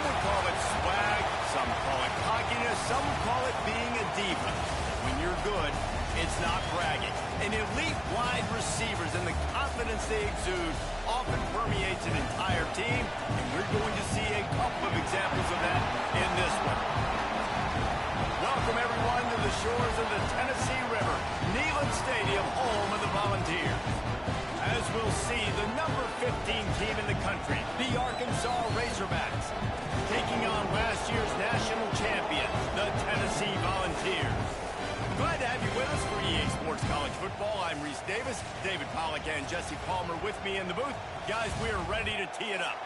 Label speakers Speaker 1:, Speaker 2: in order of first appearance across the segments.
Speaker 1: would call it swag, some call it cockiness, some would call it being a diva. When you're good, it's not bragging. And elite wide receivers and the confidence they exude often permeates an entire team, and we're going to see a couple of examples of that in this one. Welcome, everyone, to the shores of the Tennessee River, Neyland Stadium, home of the Volunteers. As we'll see, the number 15 team in the country, the Arkansas Razorbacks, taking on last year's national champion, the Tennessee Volunteers. Glad to have you with us for EA Sports College Football. I'm Reese Davis, David Pollack and Jesse Palmer with me in the booth. Guys, we are ready to tee it up.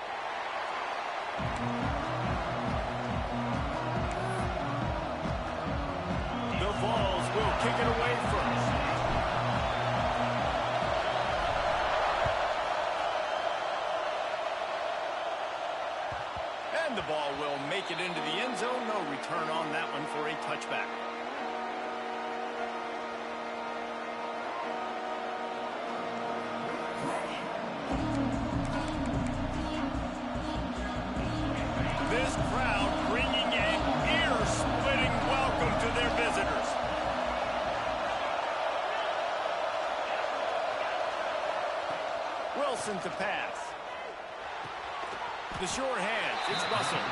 Speaker 1: The Vols will kick it away first. And the ball will make it into the end zone. No return on that one for a touchback. This crowd bringing an ear-splitting welcome to their visitors. Wilson to pass. The short hands, it's Russell.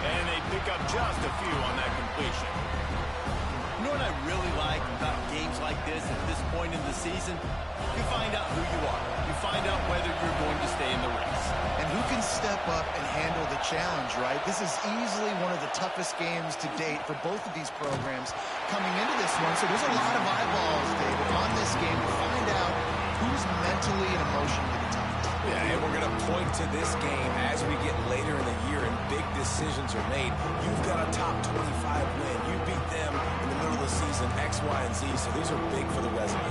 Speaker 1: And they pick up just a few on that completion. You know what I really like about games like this at this point in the season? You find out who you are. You find out whether you're going to stay in the race.
Speaker 2: And who can step up and handle the challenge, right? This is easily one of the toughest games to date for both of these programs coming into this one. So there's a lot of eyeballs, David, on this game to find out who's mentally and emotionally the toughest.
Speaker 3: Yeah, and we're going to point to this game as we get later in the year and big decisions are made. You've got a top 25 win. You beat them in the middle of the season, X, Y, and Z, so these are big for the resume.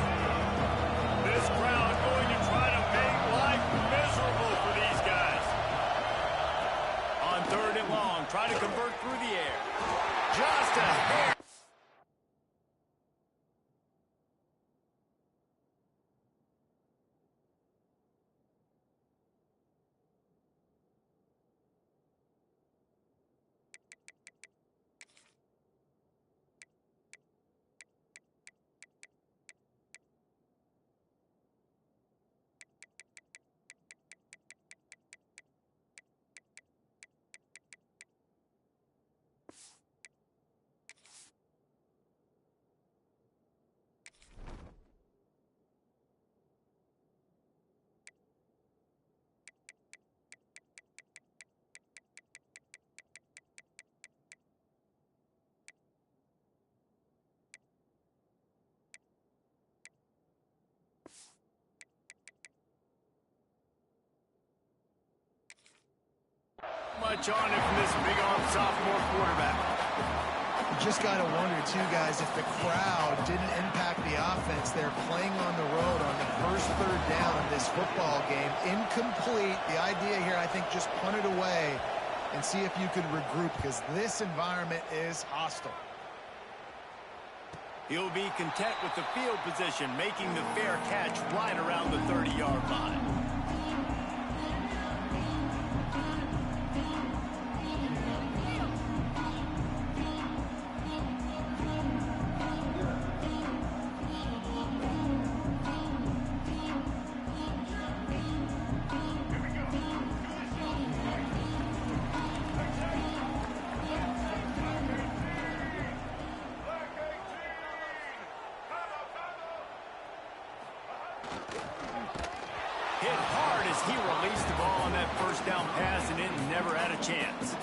Speaker 1: This crowd going to try to make life miserable for these guys. On third and long, try to convert through the air. Just a hair. Much on it from this big-arm sophomore quarterback.
Speaker 2: You just got to wonder, too, guys, if the crowd didn't impact the offense. They're playing on the road on the first third down of this football game. Incomplete. The idea here, I think, just punt it away and see if you could regroup because this environment is hostile.
Speaker 1: He'll be content with the field position, making the fair catch right around the 30-yard line. Hit hard as he released the ball on that first down pass, and it never had a chance.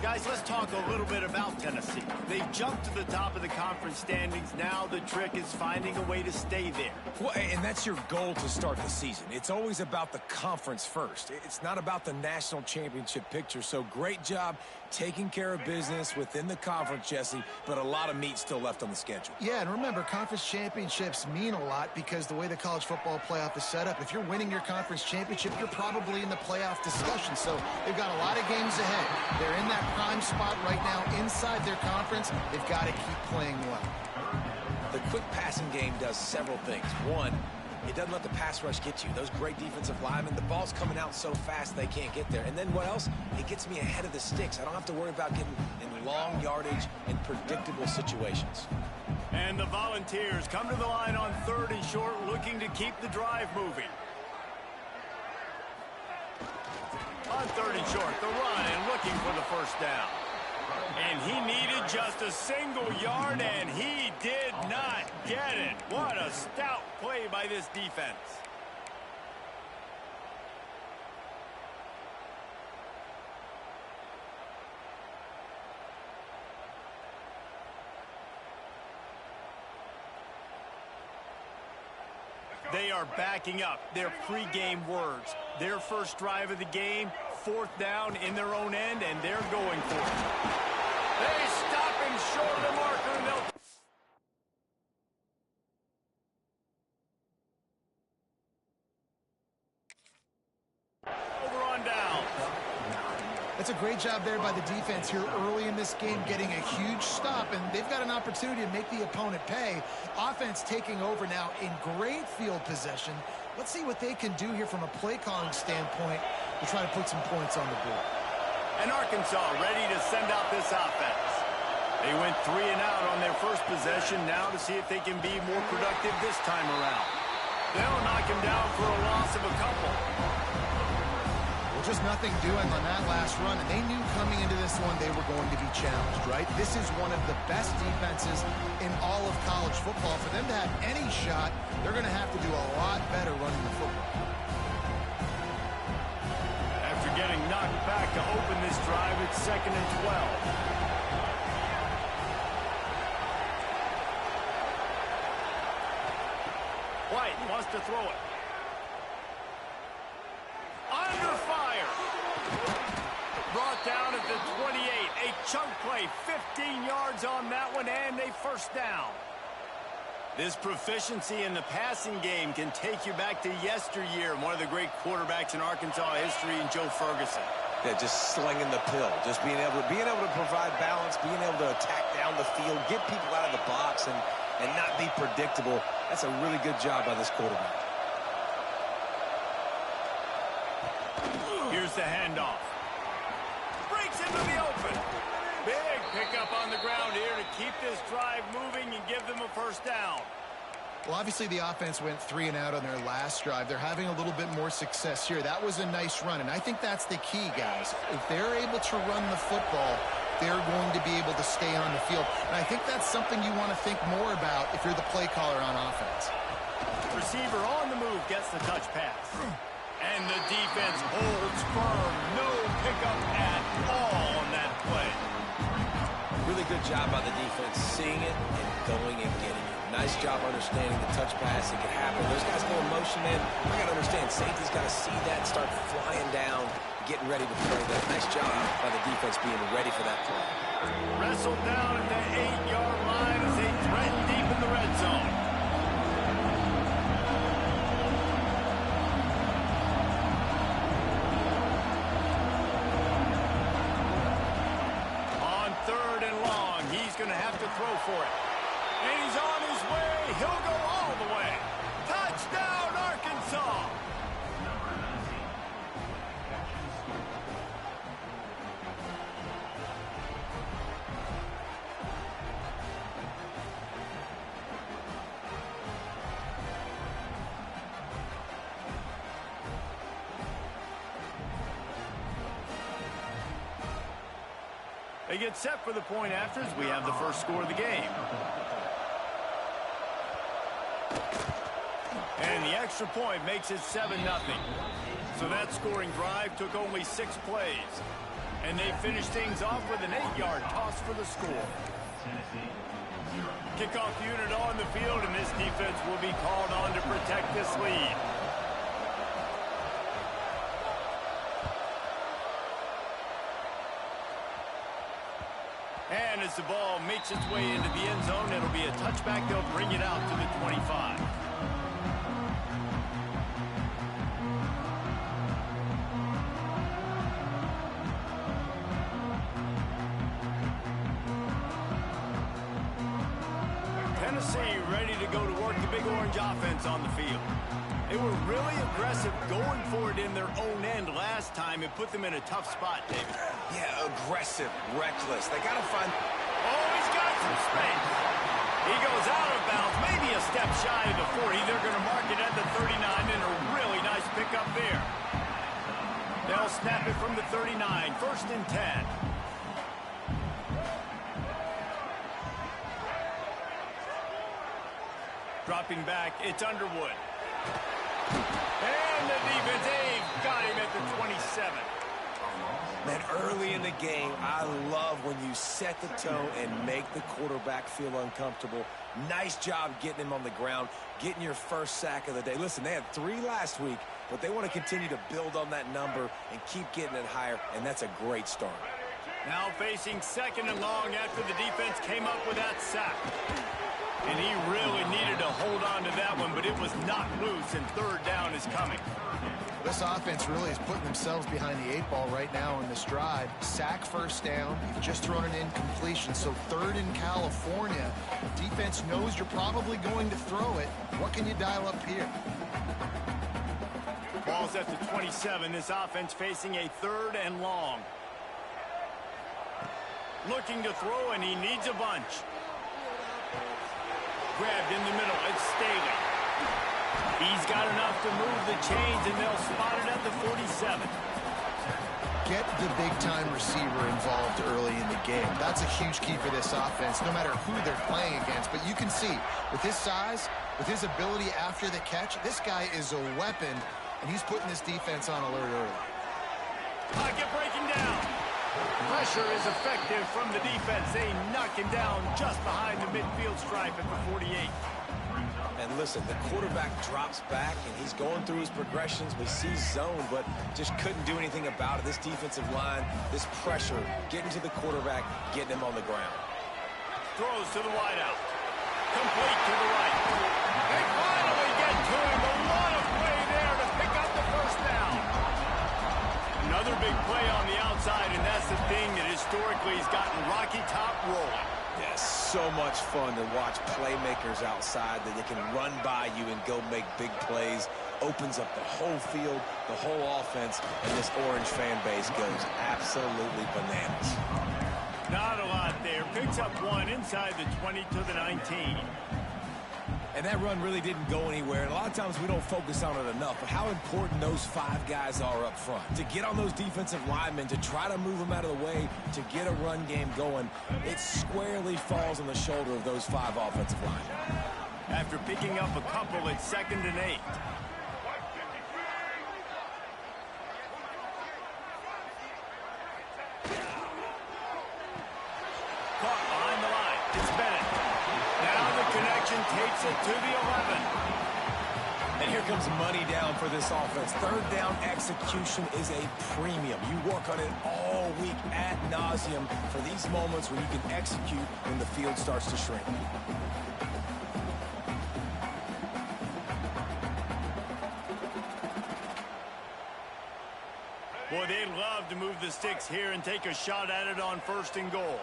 Speaker 1: Guys, let's talk a little bit about Tennessee. They jumped to the top of the conference standings. Now the trick is finding a way to stay there.
Speaker 3: Well, and that's your goal to start the season. It's always about the conference first. It's not about the national championship picture. So great job taking care of business within the conference, Jesse, but a lot of meat still left on the schedule.
Speaker 2: Yeah, and remember, conference championships mean a lot because the way the college football playoff is set up, if you're winning your conference championship, you're probably in the playoff discussion. So they've got a lot of games ahead. They're in that prime spot right now inside their conference. They've got to keep playing well.
Speaker 3: The quick passing game does several things. One, It doesn't let the pass rush get you. Those great defensive linemen, the ball's coming out so fast they can't get there. And then what else? It gets me ahead of the sticks. I don't have to worry about getting in long yardage and predictable situations.
Speaker 1: And the Volunteers come to the line on 3rd and short, looking to keep the drive moving. On 3rd and short, the run and looking for the first down. And he needed just a single yard, and he did not get it. What a stout play by this defense. They are backing up their pregame words. Their first drive of the game, 4th down in their own end, and they're going for it. They stop him short of the marker, and they'll... Over on down.
Speaker 2: That's a great job there by the defense here early in this game, getting a huge stop, and they've got an opportunity to make the opponent pay. Offense taking over now in great field possession. Let's see what they can do here from a play calling standpoint to try to put some points on the board.
Speaker 1: And Arkansas ready to send out this offense. They went 3 and out on their first possession, now to see if they can be more productive this time around. They'll knock him down for a loss of a couple.
Speaker 2: Well, just nothing doing on that last run, and they knew coming into this one they were going to be challenged, right? This is one of the best defenses in all of college football. For them to have any shot, they're going to have to do a lot better running the football.
Speaker 1: After getting knocked back to open this drive, it's 2nd and 12. White wants to throw it. Under fire. Brought down at the 28. A chunk play, 15 yards on that one, and a first down. This proficiency in the passing game can take you back to yesteryear. One of the great quarterbacks in Arkansas history, in Joe Ferguson.
Speaker 3: Yeah, just slinging the pill, just being able to provide balance, being able to attack down the field, get people out of the box, and not be predictable. That's a really good job by this quarterback.
Speaker 1: Here's the handoff. Breaks into the open. Big pickup on the ground here to keep this drive moving and give them a first down.
Speaker 2: Well, obviously the offense went 3 and out on their last drive. They're having a little bit more success here. That was a nice run, and I think that's the key, guys. If they're able to run the football, they're going to be able to stay on the field. And I think that's something you want to think more about if you're the play caller on offense.
Speaker 1: Receiver on the move gets the touch pass. And the defense holds firm. No pickup at all on that play.
Speaker 3: Really good job by the defense, seeing it and going and getting it. Nice job understanding the touch pass. It can happen. Those guys go in motion, man. I got to understand, safety's got to see that, start flying down, getting ready to play that. Nice job by the defense being ready for that play.
Speaker 1: Wrestled down at the 8-yard line as they threaten deep in the red zone. On 3rd and long, he's going to have to throw for it. And he's on his way. He'll go all the way. Touchdown, Arkansas! They get set for the point after as we have the first score of the game. And the extra point makes it 7-0. So that scoring drive took only 6 plays. And they finished things off with an 8-yard toss for the score. Kickoff unit on the field, and this defense will be called on to protect this lead. And as the ball makes its way into the end zone, it'll be a touchback. They'll bring it out to the 25. Tennessee ready to go to work the Big Orange offense on the field. They were really aggressive going for it in their own end last time. It put them in a tough spot, David.
Speaker 3: Yeah, aggressive, reckless. They got to find...
Speaker 1: Oh, he's got some space. He goes out of bounds, maybe a step shy of the 40. They're going to mark it at the 39, and a really nice pickup there. They'll snap it from the 39, 1st and 10. Dropping back, it's Underwood. And the defense, they've got him at the 27.
Speaker 3: Man, early in the game, I love when you set the tone and make the quarterback feel uncomfortable. Nice job getting him on the ground, getting your first sack of the day. Listen, they had 3 last week, but they want to continue to build on that number and keep getting it higher, and that's a great start.
Speaker 1: Now facing 2nd and long after the defense came up with that sack. And he really needed to hold on to that one, but it was not loose, and 3rd down is coming.
Speaker 2: This offense really is putting themselves behind the 8 ball right now in this drive. Sack 1st down. You've just thrown an incompletion, so 3rd in California. Defense knows you're probably going to throw it. What can you dial up here?
Speaker 1: Ball's at the 27. This offense facing a 3rd and long. Looking to throw, and he needs a bunch. Grabbed in the middle. It's Staley. He's got enough to move the chains, and they'll spot it at the 47.
Speaker 2: Get the big-time receiver involved early in the game. That's a huge key for this offense, no matter who they're playing against. But you can see, with his size, with his ability after the catch, this guy is a weapon, and he's putting this defense on alert early.
Speaker 1: Pocket breaking down. Pressure is effective from the defense. They knock him down just behind the midfield stripe at the 48.
Speaker 3: And listen, the quarterback drops back, and he's going through his progressions. We see zone, but just couldn't do anything about it. This defensive line, this pressure, getting to the quarterback, getting him on the ground.
Speaker 1: Throws to the wideout. Complete to the right. They finally get to him. A lot of play there to pick up the 1st down. Another big play on the outside, and that's the thing that historically has gotten Rocky Top rolling.
Speaker 3: Yeah, so much fun to watch playmakers outside that they can run by you and go make big plays. Opens up the whole field, the whole offense, and this Orange fan base goes absolutely bananas.
Speaker 1: Not a lot there. Picks up 1 inside the 20 to the 19.
Speaker 3: And that run really didn't go anywhere. And a lot of times we don't focus on it enough. But how important those 5 guys are up front. To get on those defensive linemen, to try to move them out of the way, to get a run game going, it squarely falls on the shoulder of those 5 offensive linemen.
Speaker 1: After picking up a couple, it's 2nd and 8. Caught behind the line. It's Bennett. Now the connection takes it to the 11.
Speaker 3: And here comes money down for this offense. 3rd down execution is a premium. You work on it all week ad nauseum for these moments when you can execute when the field starts to shrink.
Speaker 1: Boy, they'd love to move the sticks here and take a shot at it on 1st and goal.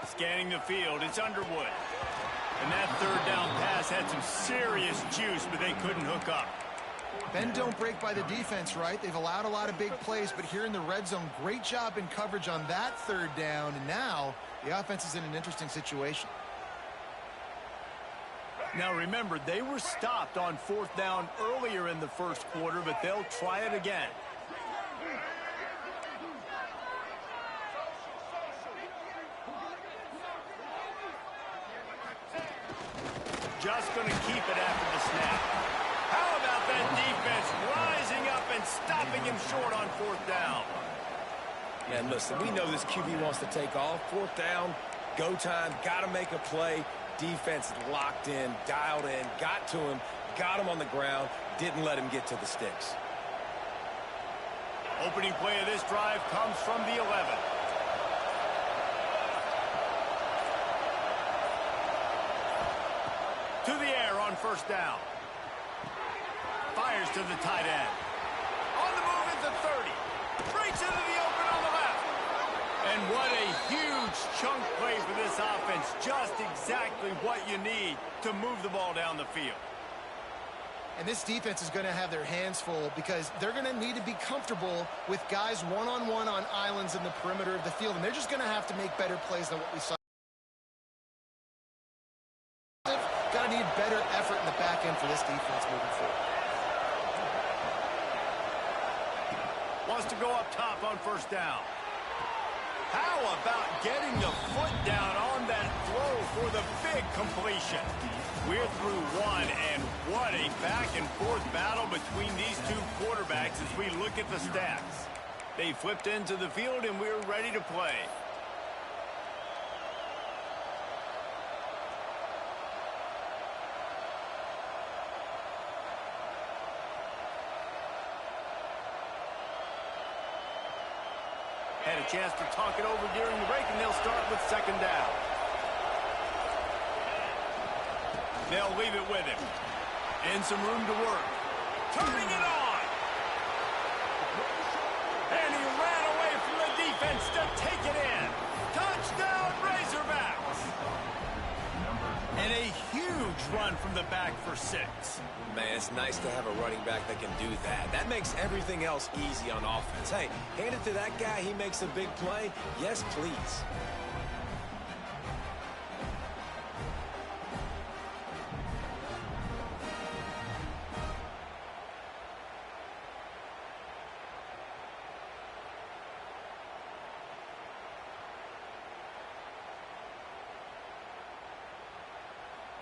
Speaker 1: Scanning the field, it's Underwood. And that 3rd down pass had some serious juice, but they couldn't hook up.
Speaker 2: Bend don't break by the defense, right? They've allowed a lot of big plays, but here in the red zone, great job in coverage on that 3rd down. And now the offense is in an interesting situation.
Speaker 1: Now remember, they were stopped on 4th down earlier in the 1st quarter, but they'll try it again. Just going to keep it after the snap. How about that defense rising up and stopping him short on 4th down?
Speaker 3: And listen, we know this QB wants to take off. 4th down, go time, got to make a play. Defense locked in, dialed in, got to him, got him on the ground, didn't let him get to the sticks.
Speaker 1: Opening play of this drive comes from the 11. To the air on 1st down. fires to the tight end. On the move at the 30. Breaks into the open on the left. And what a huge chunk play for this offense. Just exactly what you need to move the ball down the field.
Speaker 2: And this defense is going to have their hands full because they're going to need to be comfortable with guys one-on-one on islands in the perimeter of the field. And they're just going to have to make better plays than what we saw. Got to need better effort in the back end for this defense moving forward.
Speaker 1: Wants to go up top on first down. How about getting the foot down on that throw for the big completion? We're through one, and what a back-and-forth battle between these two quarterbacks as we look at the stats. They flipped into the field, and we're ready to play. Had a chance to talk it over during the break, and they'll start with second down. They'll leave it with him. And some room to work. Turning it on. And he ran away from the defense to take it in. Touchdown, Razorbacks. And a huge run from the back for 6.
Speaker 3: Man, it's nice to have a running back that can do that. That makes everything else easy on offense. Hey, hand it to that guy. He makes a big play. Yes, please.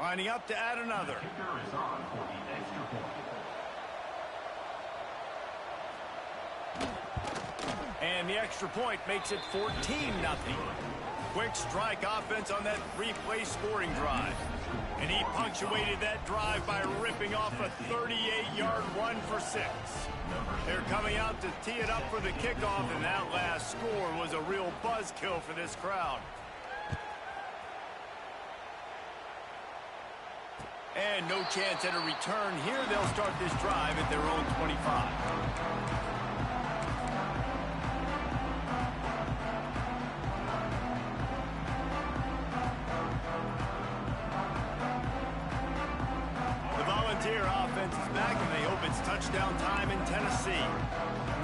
Speaker 1: Lining up to add another. And the extra point makes it 14-0. Quick strike offense on that 3-play scoring drive. And he punctuated that drive by ripping off a 38-yard run for 6. They're coming out to tee it up for the kickoff, and that last score was a real buzzkill for this crowd. And no chance at a return here. They'll start this drive at their own 25. Offense is back, and they hope it's touchdown time in Tennessee.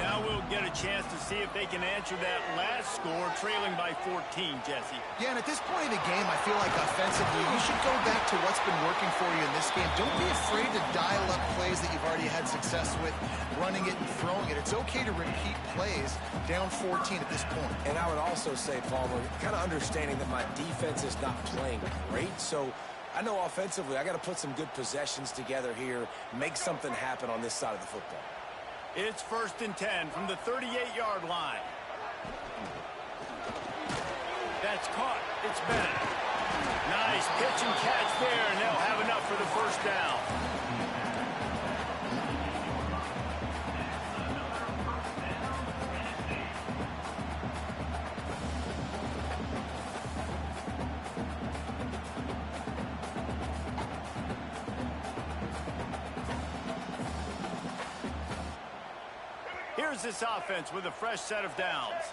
Speaker 1: Now we'll get a chance to see if they can answer that last score, trailing by 14, Jesse.
Speaker 2: Yeah, and at this point in the game, I feel like offensively, you should go back to what's been working for you in this game. Don't be afraid to dial up plays that you've already had success with, running it and throwing it. It's okay to repeat plays down 14 at this point.
Speaker 3: And I would also say, Palmer, kind of understanding that my defense is not playing great, so I know offensively I got to put some good possessions together here, make something happen on this side of the football.
Speaker 1: It's 1st and 10 from the 38-yard line. That's caught. It's Bennett. Nice pitch and catch there, and they'll have enough for the first down. Here's this offense with a fresh set of downs.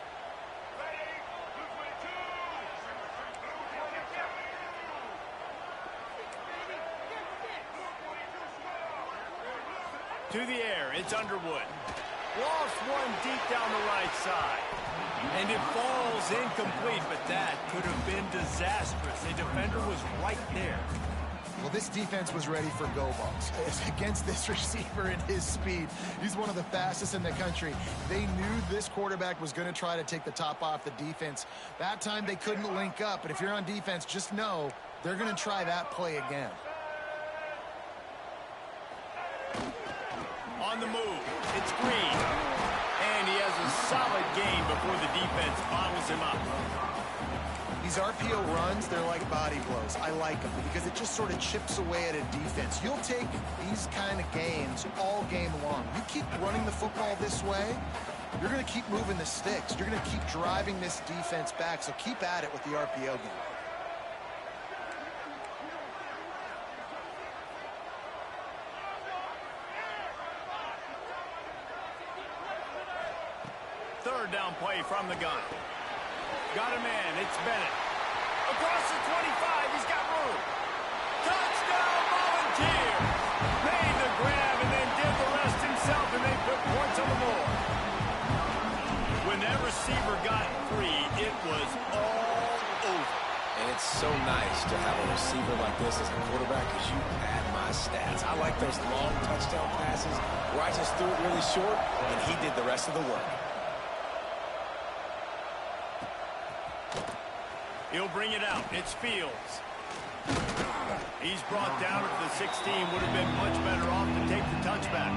Speaker 1: To the air, it's Underwood. Lost one deep down the right side. And it falls incomplete, but that could have been disastrous. A defender was right there.
Speaker 2: Well, this defense was ready for go balls. Against this receiver and his speed, he's one of the fastest in the country. They knew this quarterback was going to try to take the top off the defense. That time they couldn't link up, but if you're on defense, just know they're going to try that play again.
Speaker 1: On the move, it's Green. And he has a solid gain before the defense bottles him up.
Speaker 2: These RPO runs, they're like body blows. I like them because it just sort of chips away at a defense. You'll take these kind of gains all game long. You keep running the football this way, you're going to keep moving the sticks. You're going to keep driving this defense back, so keep at it with the RPO game.
Speaker 1: play from the gun. Got a man. It's Bennett. Across the 25. He's got room. Touchdown, Volunteers. Made the grab and then did the rest himself, and they put points on the board. When that receiver got free, it was all over.
Speaker 3: And it's so nice to have a receiver like this as a quarterback because you pad my stats. I like those long touchdown passes where I just threw it really short, and he did the rest of the work.
Speaker 1: He'll bring it out. It's Fields. He's brought down at the 16. Would have been much better off to take the touchback.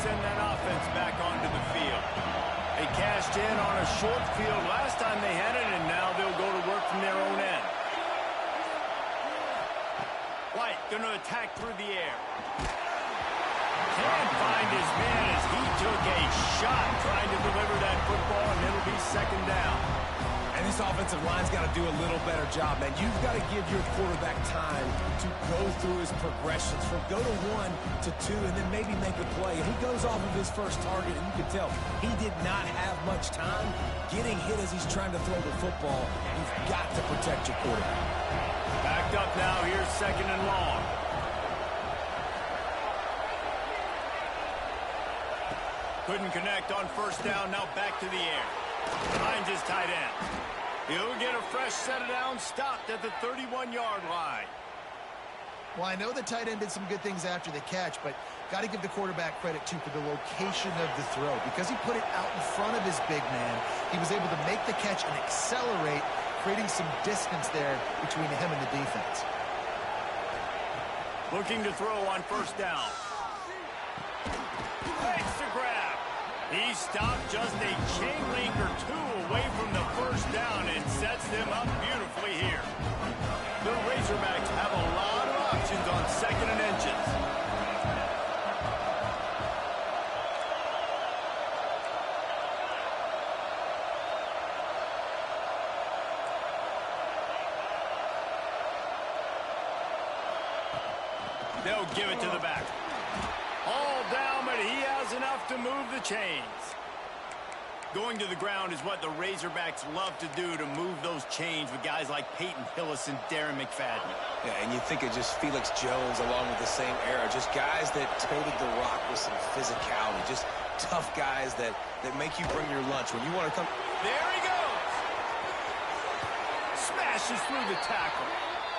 Speaker 1: Send that offense back onto the field. They cashed in on a short field last time they had it, and now they'll go to work from their own end. White going to attack through the air. Can't find his man as he took a shot trying to deliver that football, and it'll be second down.
Speaker 3: And this offensive line's got to do a little better job, man. You've got to give your quarterback time to go through his progressions from go to 1 to 2 and then maybe make a play. And he goes off of his first target, and you can tell he did not have much time getting hit as he's trying to throw the football. You've got to protect your quarterback.
Speaker 1: Backed up now. Here's second and long. Couldn't connect on first down. Now back to the air. Finds his tight end. He'll get a fresh set of downs, stopped at the 31-yard line.
Speaker 2: Well, I know the tight end did some good things after the catch, but got to give the quarterback credit, too, for the location of the throw. Because he put it out in front of his big man, he was able to make the catch and accelerate, creating some distance there between him and the defense.
Speaker 1: Looking to throw on first down. Makes the grab. He stopped just a chain link or two away from the first down and sets them up beautifully here. The Razorbacks have a lot of options on second and inches. They'll give it to the back. All down, but he has enough to move the chains. Going to the ground is what the Razorbacks love to do, to move those chains with guys like Peyton Hillis and Darren McFadden.
Speaker 3: Yeah, and you think of just Felix Jones along with the same era. Just guys that toted the rock with some physicality. Just tough guys that make you bring your lunch when you want to come.
Speaker 1: There he goes. Smashes through the tackle.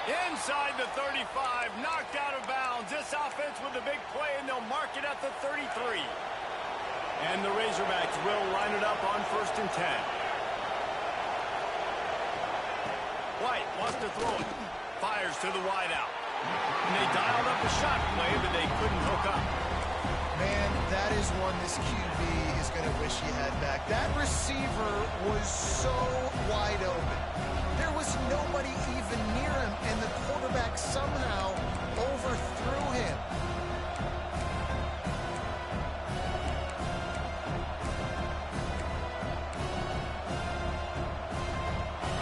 Speaker 1: Inside the 35, knocked out of bounds. This offense with a big play, and they'll mark it at the 33. And the Razorbacks will line it up on first and 10. White wants to throw it. Fires to the wideout. And they dialed up a shot play, but they couldn't hook up.
Speaker 2: Man, that is one this QB is going to wish he had back. That receiver was so wide open. There was nobody even near him, and the quarterback somehow overthrew him.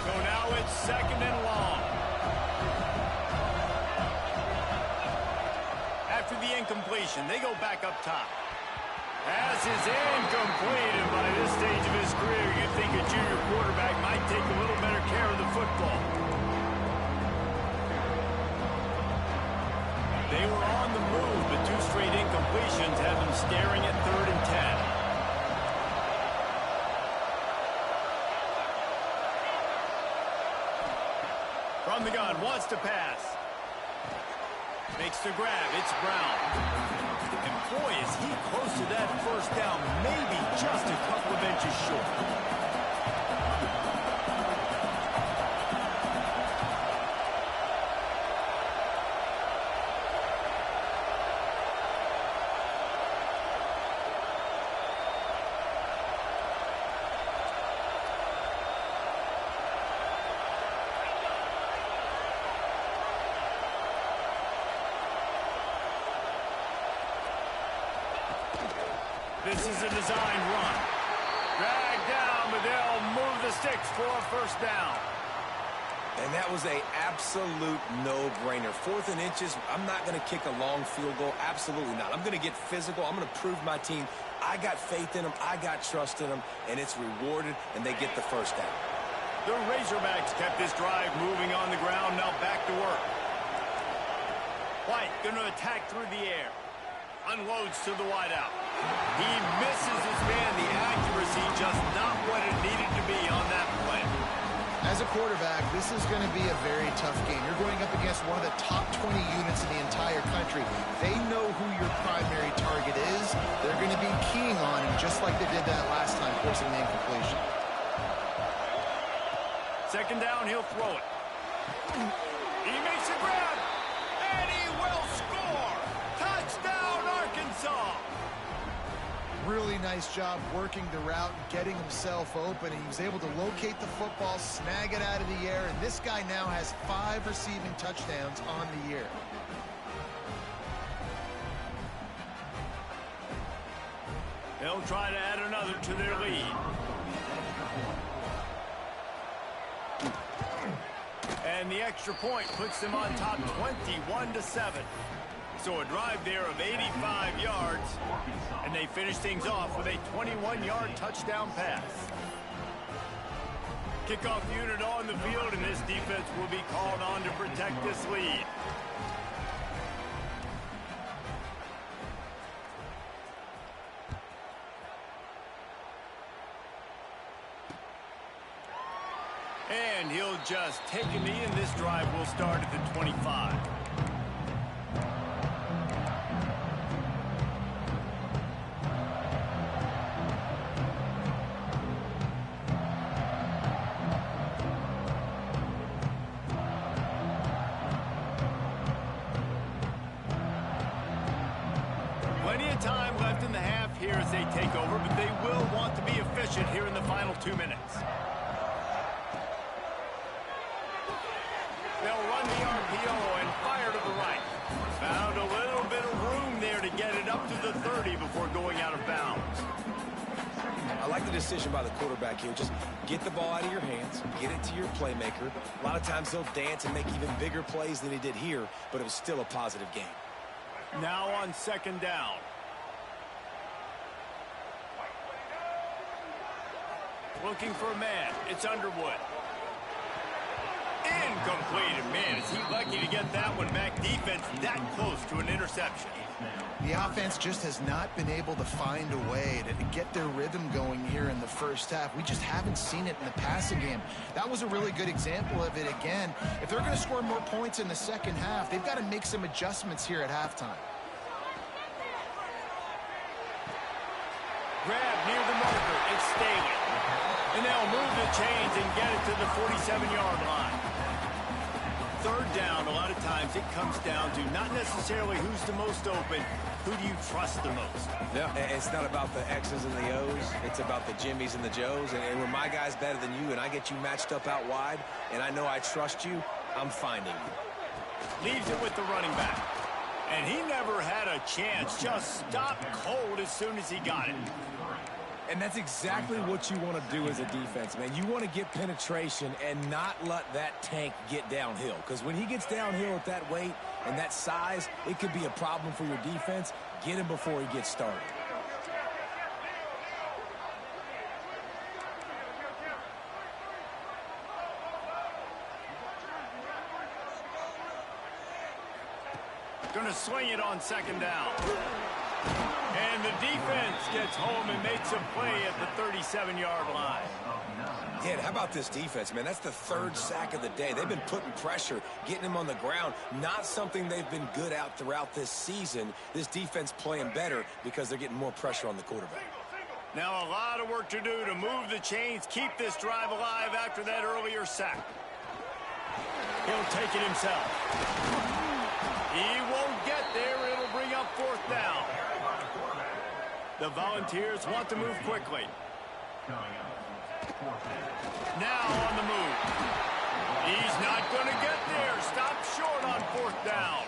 Speaker 1: So now it's second and long. After the incompletion, they go back up top. Pass is incomplete, and by this stage of his career, you'd think a junior quarterback might take a little better care of the football. They were on the move, but two straight incompletions have them staring at third and 10. From the gun, wants to pass. Makes the grab. It's Brown. And boy, is he close to that first down, maybe just a couple of inches short. This is a design run. Drag down, but they'll move the sticks for a first down.
Speaker 3: And that was an absolute no-brainer. 4th and inches, I'm not going to kick a long field goal. Absolutely not. I'm going to get physical. I'm going to prove my team. I got faith in them. I got trust in them. And it's rewarded, and they get the first down.
Speaker 1: The Razorbacks kept this drive moving on the ground. Now back to work. White going to attack through the air. Unloads to the wideout. He misses his man. The accuracy just not what it needed to be on that play.
Speaker 2: As a quarterback, this is going to be a very tough game. You're going up against one of the top 20 units in the entire country. They know who your primary target is. They're going to be keying on him just like they did that last time, forcing the incompletion.
Speaker 1: Second down, he'll throw it. He makes a grab, and he will score. Touchdown, Arkansas.
Speaker 2: Really nice job working the route and getting himself open. He was able to locate the football, snag it out of the air, and this guy now has 5 receiving touchdowns on the year.
Speaker 1: They'll try to add another to their lead. And the extra point puts them on top 21-7. So a drive there of 85 yards, and they finish things off with a 21-yard touchdown pass. Kickoff unit on the field, and this defense will be called on to protect this lead. And he'll just take a knee, and this drive will start at the 25. Time left in the half here as they take over, but they will want to be efficient here in the final 2 minutes. They'll run the RPO and fire to the right. Found a little bit of room there to get it up to the 30 before going out of bounds.
Speaker 3: I like the decision by the quarterback here. Just get the ball out of your hands, get it to your playmaker. A lot of times he'll dance and make even bigger plays than he did here, but it was still a positive game.
Speaker 1: Now on second down. Looking for a man. It's Underwood. Incomplete. And man, is he lucky to get that one back. Defense that close to an interception.
Speaker 2: The offense just has not been able to find a way to get their rhythm going here in the first half. We just haven't seen it in the passing game. That was a really good example of it again. If they're going to score more points in the second half, they've got to make some adjustments here at halftime.
Speaker 1: Grab near the marker. It's Staley. And they'll move the chains and get it to the 47-yard line. Third down, a lot of times it comes down to not necessarily who's the most open, who do you trust the most?
Speaker 3: Yeah, it's not about the X's and the O's. It's about the Jimmys and the Joes. And when my guy's better than you and I get you matched up out wide and I know I trust you, I'm finding you.
Speaker 1: Leaves it with the running back. And he never had a chance. Just stopped cold as soon as he got it.
Speaker 3: And that's exactly what you want to do as a defense, man. You want to get penetration and not let that tank get downhill. Because when he gets downhill at that weight and that size, it could be a problem for your defense. Get him before he gets started.
Speaker 1: Going to swing it on second down. And the defense gets home and makes a play at the 37-yard line.
Speaker 3: Yeah, and how about this defense, man? That's the third sack of the day. They've been putting pressure, getting him on the ground. Not something they've been good at throughout this season. This defense playing better because they're getting more pressure on the quarterback.
Speaker 1: Now a lot of work to do to move the chains, keep this drive alive after that earlier sack. He'll take it himself. He won't get there. It'll bring up fourth down. The Volunteers want to move quickly. Now on the move. He's not going to get there. Stop short on fourth down.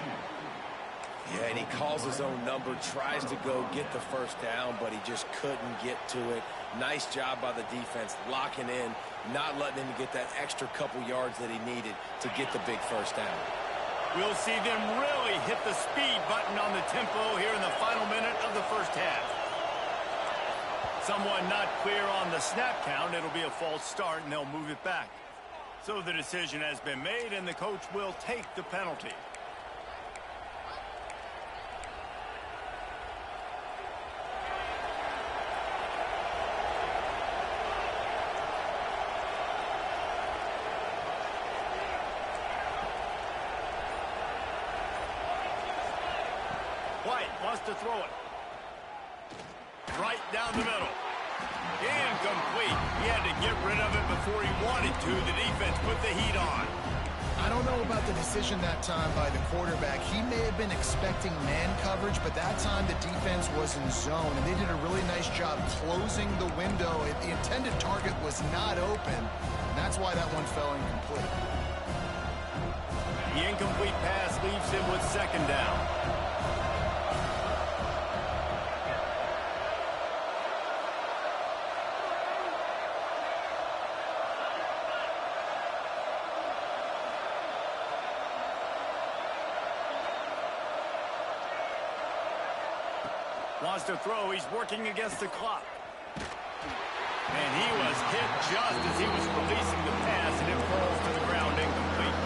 Speaker 3: Yeah, and he calls his own number, tries to go get the first down, but he just couldn't get to it. Nice job by the defense, locking in, not letting him get that extra couple yards that he needed to get the big first down.
Speaker 1: We'll see them really hit the speed button on the tempo here in the final minute of the first half. Someone not clear on the snap count. It'll be a false start, and they'll move it back. So the decision has been made, and the coach will take the penalty. White wants to throw it. Right down the middle. Incomplete. He had to get rid of it before he wanted to. The defense put the heat on.
Speaker 2: I don't know about the decision that time by the quarterback. He may have been expecting man coverage, but that time the defense was in zone, and they did a really nice job closing the window. The intended target was not open, and that's why that one fell incomplete.
Speaker 1: The incomplete pass leaves him with second down. Wants to throw. He's working against the clock. And he was hit just as he was releasing the pass, and it falls to the ground incomplete.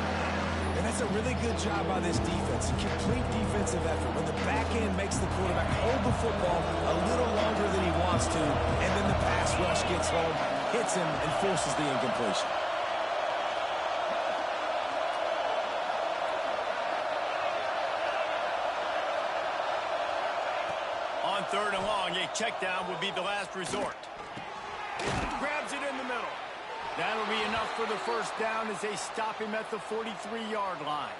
Speaker 3: And that's a really good job by this defense. A complete defensive effort. When the back end makes the quarterback hold the football a little longer than he wants to, and then the pass rush gets home, hits him, and forces the incompletion.
Speaker 1: On third and long, a check down would be the last resort. Grabs it in the middle. That'll be enough for the first down as they stop him at the 43-yard line.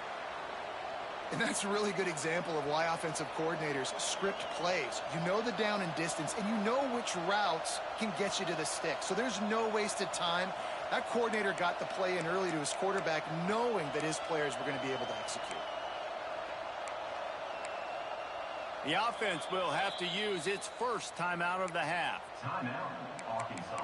Speaker 2: And that's a really good example of why offensive coordinators script plays. You know the down and distance, and you know which routes can get you to the stick. So there's no wasted time. That coordinator got the play in early to his quarterback, knowing that his players were going to be able to execute.
Speaker 1: The offense will have to use its first timeout of the half.
Speaker 4: Timeout, Arkansas.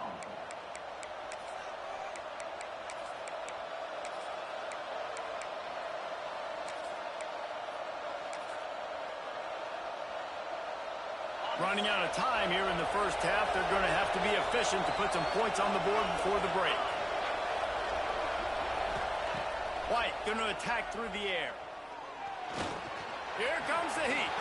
Speaker 1: Running out of time here in the first half. They're going to have to be efficient to put some points on the board before the break. White going to attack through the air. Here comes the heat.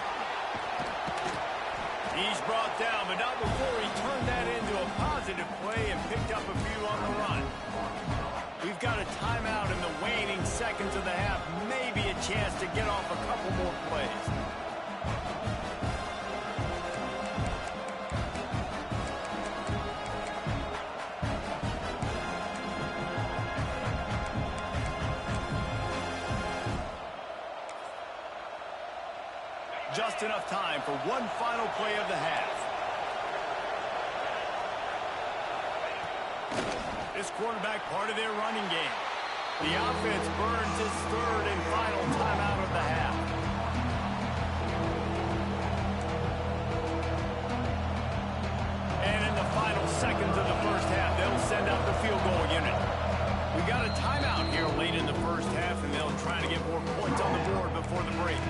Speaker 1: He's brought down, but not before he turned that into a positive play and picked up a few on the run. We've got a timeout in the waning seconds of the half. Maybe a chance to get off a couple more plays. Just enough time for one final play of the half. This quarterback part of their running game. The offense burns its third and final timeout of the half. And in the final seconds of the first half, they'll send out the field goal unit. We got a timeout here late in the first half, and they'll try to get more points on the board before the break.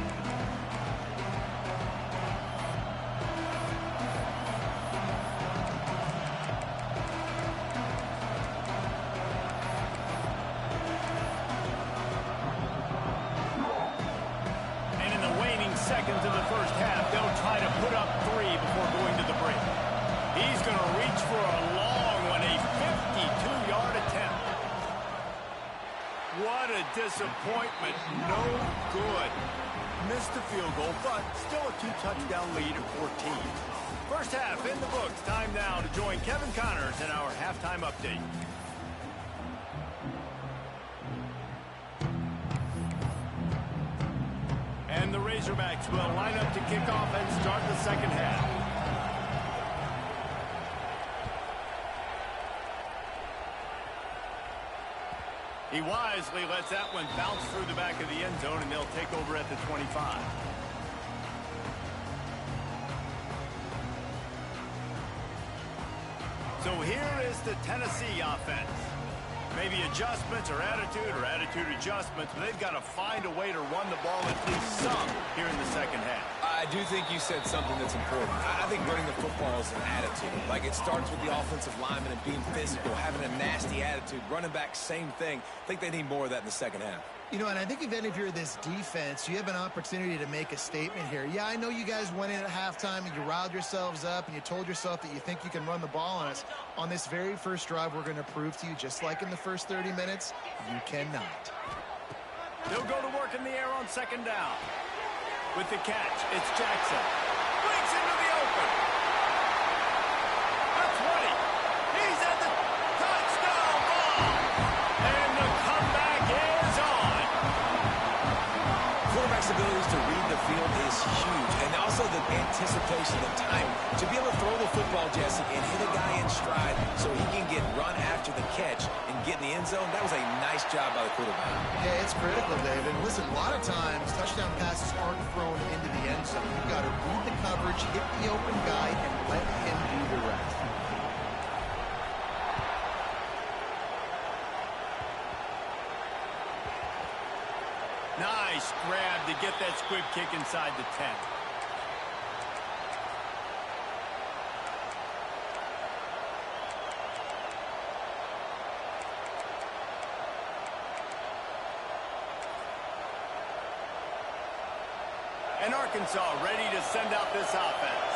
Speaker 1: Seconds of the first half, they'll try to put up 3 before going to the break. He's going to reach for a long one, a 52-yard attempt. What a disappointment. No good. Missed the field goal, but still a 2-touchdown lead at 14. First half in the books. Time now to join Kevin Connors in our halftime update. And the Razorbacks will line up to kick off and start the second half. He wisely lets that one bounce through the back of the end zone, and they'll take over at the 25. So here is the Tennessee offense. Maybe adjustments or attitude adjustments, but they've got to find a way to run the ball at least some here in the second half.
Speaker 3: I do think you said something that's important. I think running the football is an attitude. Like, it starts with the offensive lineman and being physical, having a nasty attitude. Running back, same thing. I think they need more of that in the second half.
Speaker 2: You know, and I think if you're this defense, you have an opportunity to make a statement here. Yeah, I know you guys went in at halftime and you riled yourselves up and you told yourself that you think you can run the ball on us. On this very first drive, we're going to prove to you, just like in the first 30 minutes, you cannot.
Speaker 1: They'll go to work in the air on second down. With the catch, it's Jackson. Breaks into the open. The 20. He's at the touchdown ball. And the comeback is on.
Speaker 3: Quarterback's abilities to read the field is huge. And also the anticipation, the time to be able to throw the football, Jesse, and hit a guy in stride so he can get run after the catch and get in the end zone. That was a nice job by the quarterback.
Speaker 2: Yeah, it's critical, David. Listen, a lot of times touchdown passes aren't thrown into the end zone. You've got to read the coverage, hit the open guy, and let him do the rest.
Speaker 1: Nice grab to get that squib kick inside the 10. And Arkansas ready to send out this offense.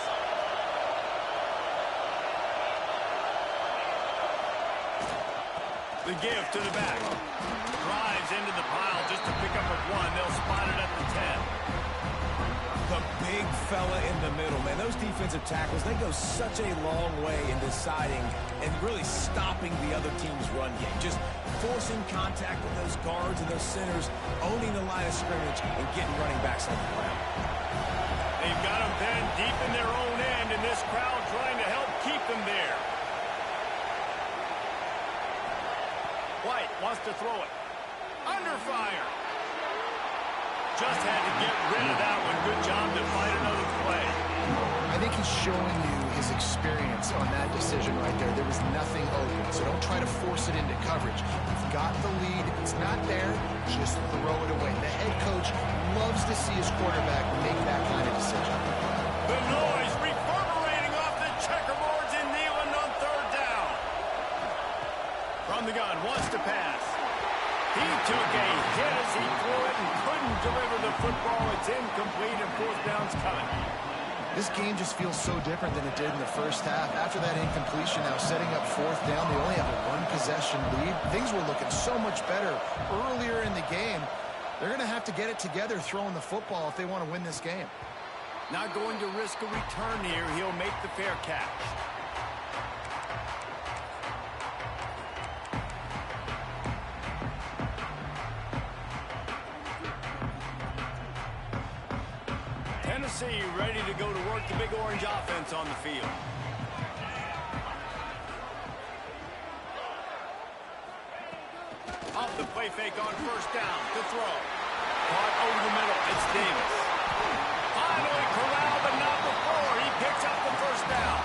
Speaker 1: The give to the back. Drives into the pile just to pick up a 1. They'll spot it at the 10.
Speaker 3: The big fella in the middle, man. Those defensive tackles, they go such a long way in deciding and really stopping the other team's run game. Just forcing contact with those guards and those centers, owning the line of scrimmage, and getting running backs on the ground.
Speaker 1: They've got them pinned deep in their own end, and this crowd trying to help keep them there. White wants to throw it. Under fire. Just had to get rid of that one. Good job to find another play.
Speaker 2: I think he's showing you his experience on that decision right there. There was nothing open, so don't try to force it into coverage. You've got the lead. It's not there. Just throw it away. The head coach loves to see his quarterback make that kind of decision.
Speaker 1: The noise reverberating off the checkerboards in Neyland on third down. From the gun, wants to pass. He took a hit as he threw it and couldn't deliver the football. It's incomplete and fourth down's coming.
Speaker 2: This game just feels so different than it did in the first half. After that incompletion, now setting up fourth down, they only have a one-possession lead. Things were looking so much better earlier in the game. They're going to have to get it together throwing the football if they want to win this game.
Speaker 1: Not going to risk a return here. He'll make the fair catch. Tennessee ready to go to work the Big Orange offense on the field. Off the play fake on first down to throw. Caught over the middle. It's Davis. Finally corralled, but not before. He picks up the first down.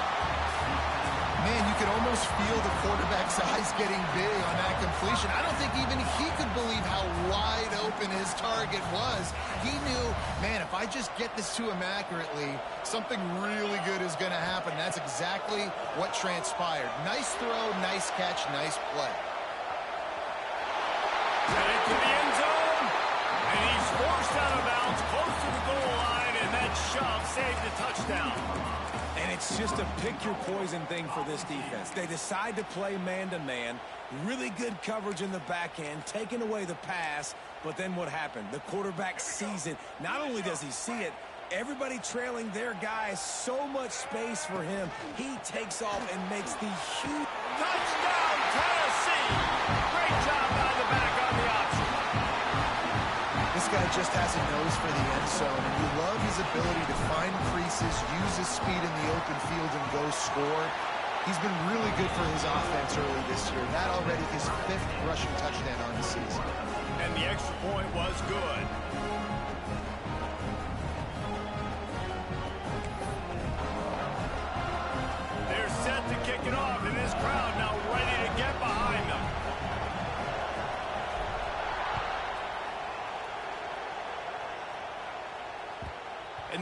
Speaker 2: Man, you could almost feel the quarterback's eyes getting big on that completion. I don't think even he could believe how wide open his target was. He knew, man, if I just get this to him accurately, something really good is going to happen. That's exactly what transpired. Nice throw, nice catch, nice play.
Speaker 1: Headed to the end zone, and he's forced out of bounds close to the goal line, and that shove saved the touchdown.
Speaker 3: And it's just a pick-your-poison thing for this defense. They decide to play man-to-man, really good coverage in the back end, taking away the pass, but then what happened? The quarterback sees it. Not only does he see it, everybody trailing their guy, so much space for him. He takes off and makes the huge...
Speaker 1: Touchdown, Tennessee! Great job by the back on the option.
Speaker 2: This guy just has a nose for the end zone, and you love his ability to find creases, use his speed in the open field, and go score. He's been really good for his offense early this year. That already his 5th rushing touchdown on the season.
Speaker 1: And the extra point was good. They're set to kick it off, and this crowd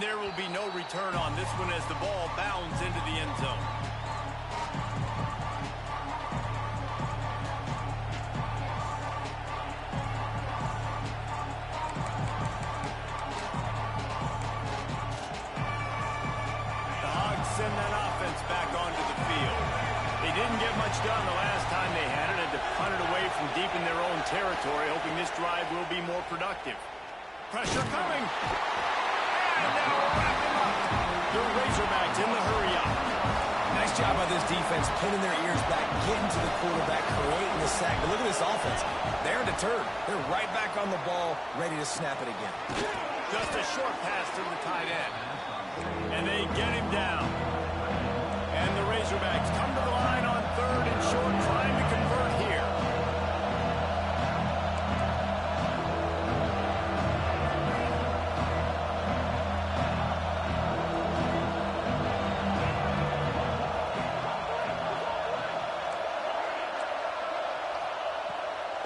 Speaker 1: there will be no return on this one as the ball bounds into the end zone. The Hogs send that offense back onto the field. They didn't get much done the last time they had it, had to punt it away from deep in their own territory, hoping this drive will be more productive. Pressure coming. And now we're wrapping up. The Razorbacks in the hurry-up.
Speaker 3: Nice job by this defense, pinning their ears back, getting to the quarterback, creating the sack. But look at this offense. They're deterred. They're right back on the ball, ready to snap it again.
Speaker 1: Just a short pass to the tight end. And they get him down. And the Razorbacks come to the line on 3rd and short, trying to convert here.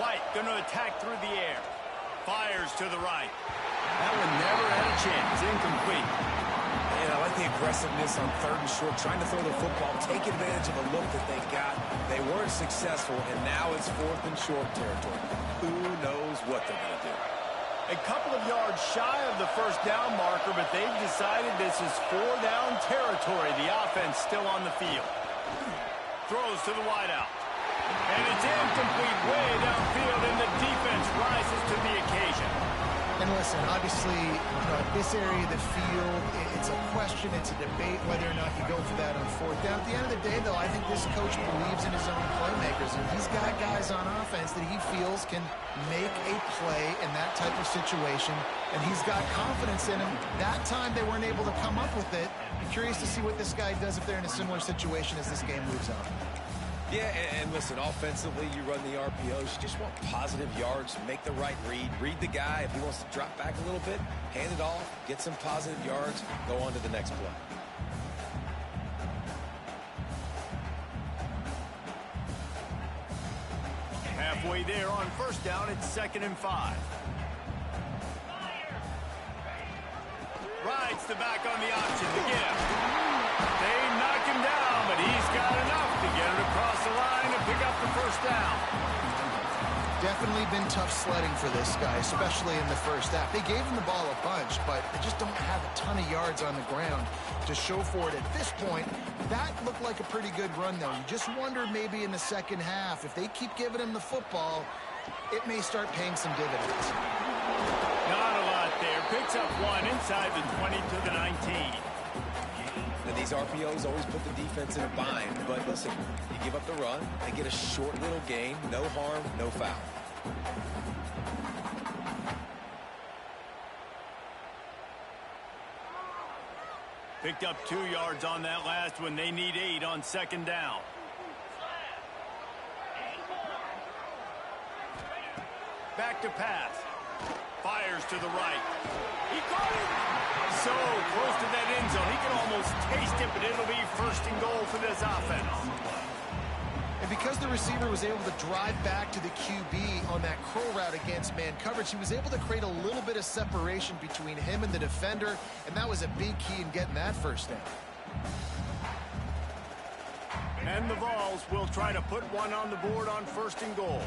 Speaker 1: White going to attack through the air. Fires to the right. That one never had a chance. Incomplete.
Speaker 3: And I like the aggressiveness on 3rd and short, trying to throw the football, take advantage of the look that they got. They weren't successful, and now it's 4th and short territory. Who knows what they're going to do?
Speaker 1: A couple of yards shy of the first down marker, but they've decided this is 4-down territory. The offense still on the field. Throws to the wideout. And it's incomplete way downfield, and the defense rises to the occasion.
Speaker 2: And listen, obviously, at this area of the field, it's a question, it's a debate whether or not you go for that on 4th down. At the end of the day, though, I think this coach believes in his own playmakers, and he's got guys on offense that he feels can make a play in that type of situation, and he's got confidence in him. That time they weren't able to come up with it. I'm curious to see what this guy does if they're in a similar situation as this game moves on.
Speaker 3: Yeah, and listen, offensively, you run the RPOs. You just want positive yards, make the right read the guy. If he wants to drop back a little bit, hand it off, get some positive yards, go on to the next play.
Speaker 1: Halfway there on 1st down, it's 2nd and 5. Rides the back on the option to give. They knock him down, but he's got enough to get it across the line and pick up the 1st down.
Speaker 2: Definitely been tough sledding for this guy, especially in the first half. They gave him the ball a bunch, but they just don't have a ton of yards on the ground to show for it at this point. That looked like a pretty good run, though. You just wonder maybe in the second half, if they keep giving him the football, it may start paying some dividends.
Speaker 1: Not a lot there. Picks up one inside the 20 to the 19.
Speaker 3: And these RPOs always put the defense in a bind. But listen, you give up the run, they get a short little gain, no harm, no foul.
Speaker 1: Picked up 2 yards on that last one. They need 8 on 2nd down. Back to pass. Fires to the right. He caught it. So close to that end zone. He can almost taste it, but it'll be 1st and goal for this offense.
Speaker 2: And because the receiver was able to drive back to the QB on that curl route against man coverage, he was able to create a little bit of separation between him and the defender, and that was a big key in getting that 1st down.
Speaker 1: And the Vols will try to put one on the board on 1st and goal.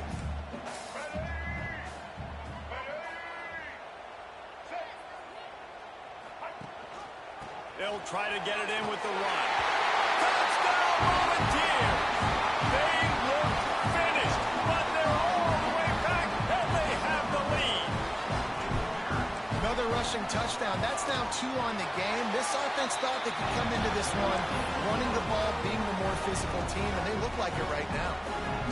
Speaker 1: They'll try to get it in with the run. Touchdown, Volunteers! They look finished, but they're all the way back, and they have the lead.
Speaker 2: Another rushing touchdown. That's now 2 on the game. This offense thought they could come into this one running the ball, being the more physical team, and they look like it right now.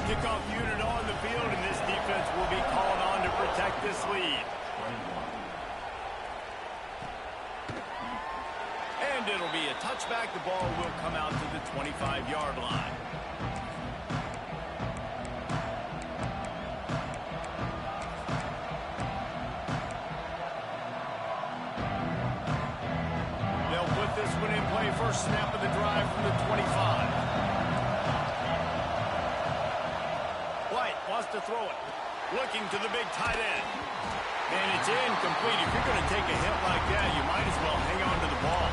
Speaker 1: Kickoff unit on the field, and this defense will be called on to protect this lead. And it'll be a touchback. The ball will come out to the 25-yard line. They'll put this one in play. First snap of the drive from the 25. White wants to throw it. Looking to the big tight end. And it's incomplete. If you're going to take a hit like that, you might as well hang on to the ball.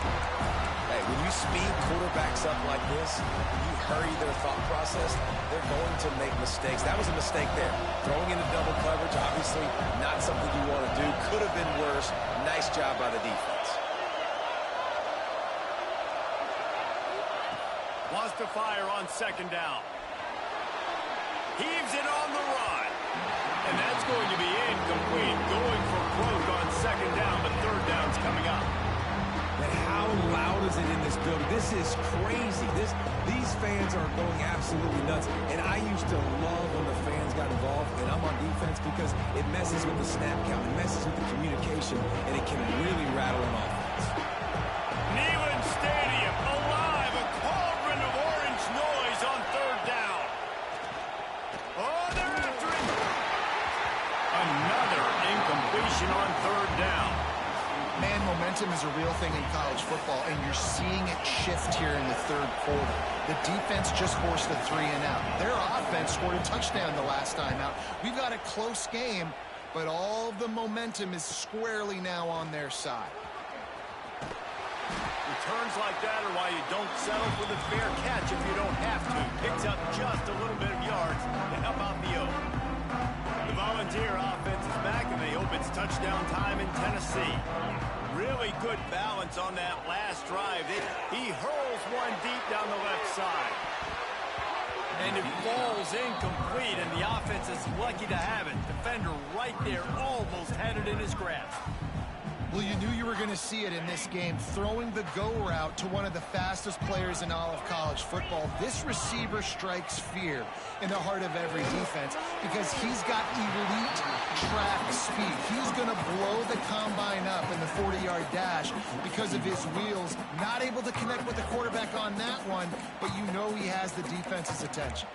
Speaker 3: Hey, when you speed quarterbacks up like this, you hurry their thought process, they're going to make mistakes. That was a mistake there. Throwing into double coverage, obviously not something you want to do. Could have been worse. Nice job by the defense.
Speaker 1: Wants to fire on second down. Heaves it on the run. And that's going to be incomplete. Going for broke on second down, but third down's coming up.
Speaker 3: And how loud is it in this building? This is crazy. These fans are going absolutely nuts. And I used to love when the fans got involved, and I'm on defense because it messes with the snap count, it messes with the communication, and it can really rattle an offense.
Speaker 1: Neyland Stadium alive, a cauldron of orange noise on third down. Oh, they're after him. Another incompletion on third down.
Speaker 2: Man, momentum is a real thing in college football, and you're seeing it shift here in the third quarter. The defense just forced a 3-and-out. Their offense scored a touchdown the last time out. We've got a close game, but all of the momentum is squarely now on their side.
Speaker 1: Returns like that are why you don't settle for the fair catch if you don't have to. Picks up just a little bit of yards to help out the Oak. The Volunteer offense is back, and they hope it's touchdown time in Tennessee. Really good balance on that last drive. He hurls one deep down the left side. And it falls incomplete, and the offense is lucky to have it. Defender right there almost had it in his grasp.
Speaker 2: Well, you knew you were going to see it in this game, throwing the go route to one of the fastest players in all of college football. This receiver strikes fear in the heart of every defense because he's got elite track speed. He's going to blow the combine up in the 40-yard dash because of his wheels. Not able to connect with the quarterback on that one, but you know he has the defense's attention.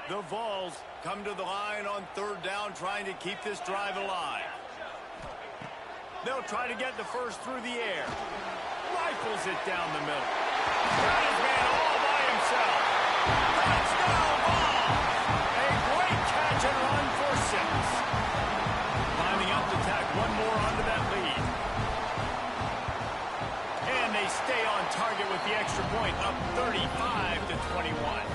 Speaker 1: The Vols come to the line on third down, trying to keep this drive alive. They'll try to get the first through the air. Rifles it down the middle. Got his man all by himself. Touchdown ball! A great catch and run for 6. Climbing up to tack one more onto that lead. And they stay on target with the extra point, up 35-21.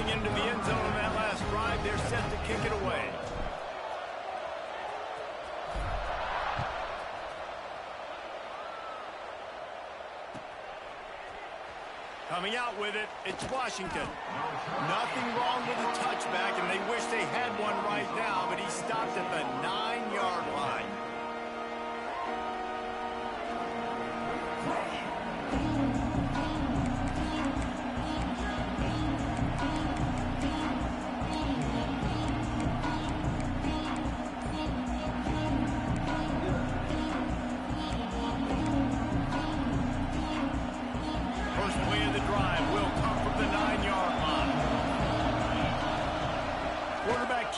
Speaker 1: Into the end zone on that last drive, they're set to kick it away. Coming out with it, it's Washington. Nothing wrong with the touchback, and they wish they had one right now, but he stopped at the 9-yard line.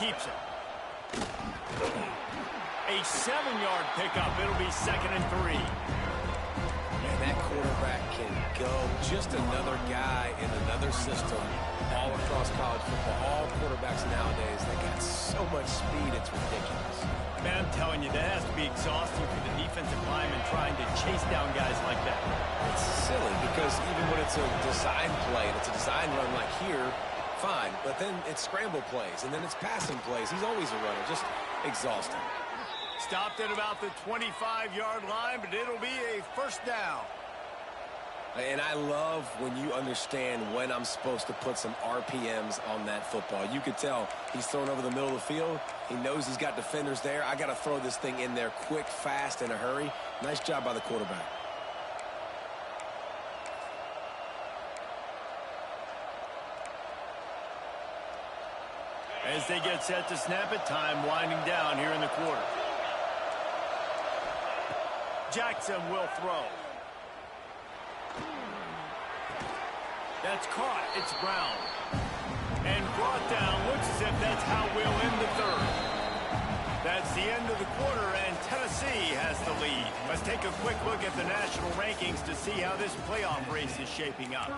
Speaker 1: Keeps it. A 7-yard pickup. It'll be 2nd and 3.
Speaker 3: And that quarterback can go. Just another guy in another system all across college football. All quarterbacks nowadays, they got so much speed, it's ridiculous.
Speaker 1: Man, I'm telling you, that has to be exhausting for the defensive lineman trying to chase down guys like that.
Speaker 3: It's silly because even when it's a design play and it's a design run like here, fine, but then it's scramble plays, and then it's passing plays. He's always a runner, just exhausting.
Speaker 1: Stopped at about the 25-yard line, but it'll be a first down.
Speaker 3: And I love when you understand when I'm supposed to put some RPMs on that football. You could tell he's thrown over the middle of the field. He knows he's got defenders there. I got to throw this thing in there quick, fast, in a hurry. Nice job by the quarterback.
Speaker 1: As they get set to snap it, time winding down here in the quarter. Jackson will throw. That's caught. It's Brown. And brought down. Looks as if that's how we'll end the third. That's the end of the quarter, and Tennessee has the lead. Let's take a quick look at the national rankings to see how this playoff race is shaping up.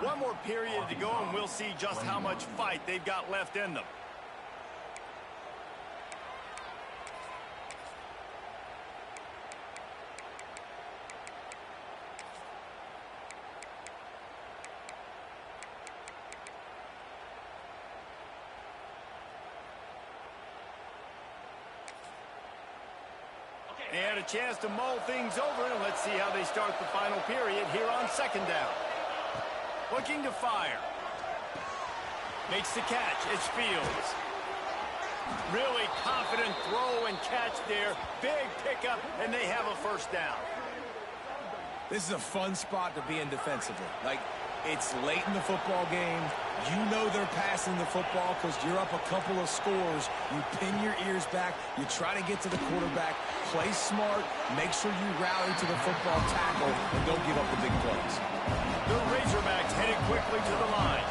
Speaker 1: One more period to go, and we'll see just how much fight they've got left in them. And a chance to mull things over, and let's see how they start the final period here on second down. Looking to fire. Makes the catch. It's Fields. Really confident throw and catch there. Big pickup, and they have a first down.
Speaker 3: This is a fun spot to be in defensively. Like, it's late in the football game. You know they're passing the football because you're up a couple of scores. You pin your ears back. You try to get to the quarterback. Play smart. Make sure you rally to the football tackle and don't give up the big plays.
Speaker 1: The Razorbacks headed quickly to the line.